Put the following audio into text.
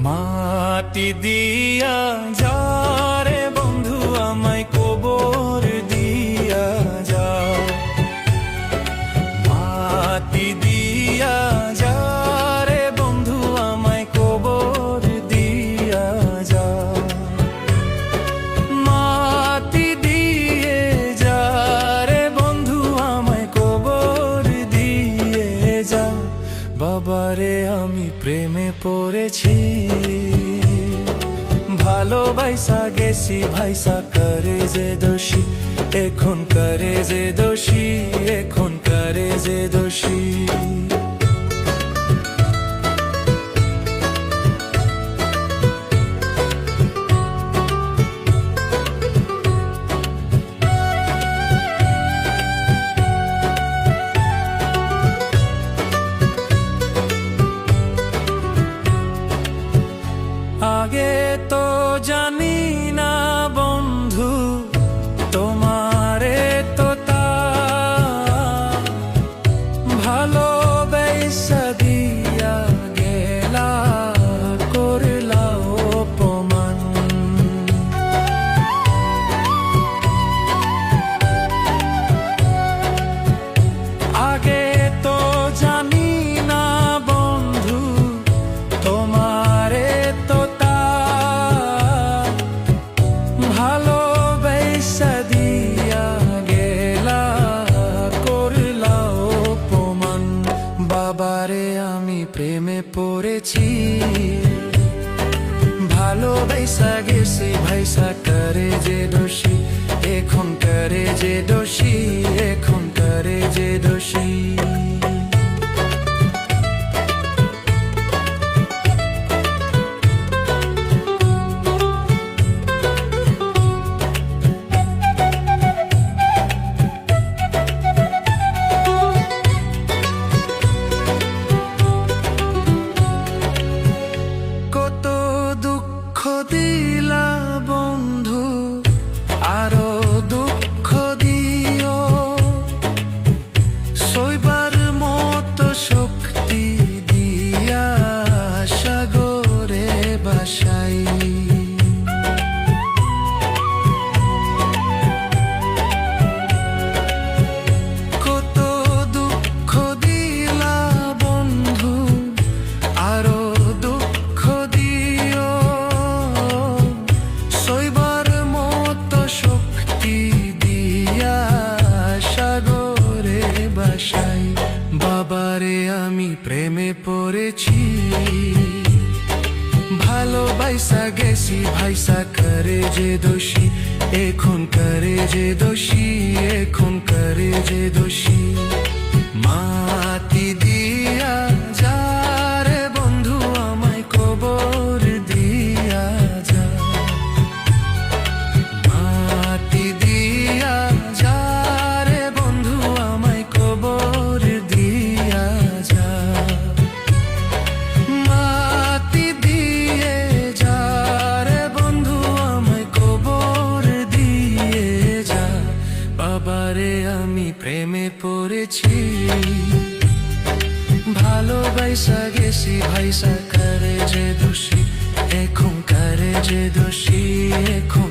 মাটি দিয়া যা রে বন্ধু আমায় কবর দিয়া যা, মাটি দিয়া যা রে বন্ধু আমায় কবর দিয়া যা, মাটি দিয়ে যা রে বন্ধু আমায় কবর দিয়ে যা। বাবারে আমি প্রেমে পড়েছি, ভালোবাসা গেছি ভাইসা করে যে দোষী, এখন করে যে দোষী, এখন করে যে দোষী। আগে তো জানি না বন্ধু তোমারে তো তা ভালোবাসা দিয়া গেলা করলা অপমান। আগে তো জানি না বন্ধু তোমারে তো ভালোবাসা দিয়া গেলা করলা অপমান। বাবারে আমি প্রেমে পড়েছি, ভালোবাসা গেছি ভাইসা করে যে দোষী, এখন করে যে দোষী, এখন করে যে দোষী। দিলা বন্ধু আরো দুঃখ দিও, সইবার মতো শক্তি দিয়া সাগরে বাসাই। কত দুঃখ দিলা বন্ধু আরো দুঃখ দিও, সইবার মতো শক্তি দিয়া সাগরে বাসাই। বাবারে আমি প্রেমে পড়েছি, ভালোবাসা গেছি ভাইসা করে যে দোষী, এখন করে যে দোষী, এখন করে যে দোষী। মাটি দিয়া যা রে বন্ধু আমায় কবর দিয়া যা, মাটি দিয়া যা রে বন্ধু আমায় কবর দিয়া যা, মাটি দিয়ে যা রে বন্ধু আমায় কবর দিয়ে যা। বাবারে আমি প্রেমে পড়েছি, ভালোবাসা গেছি ভাইসা করে যে দোষী, এখন করে যে দোষী, এখন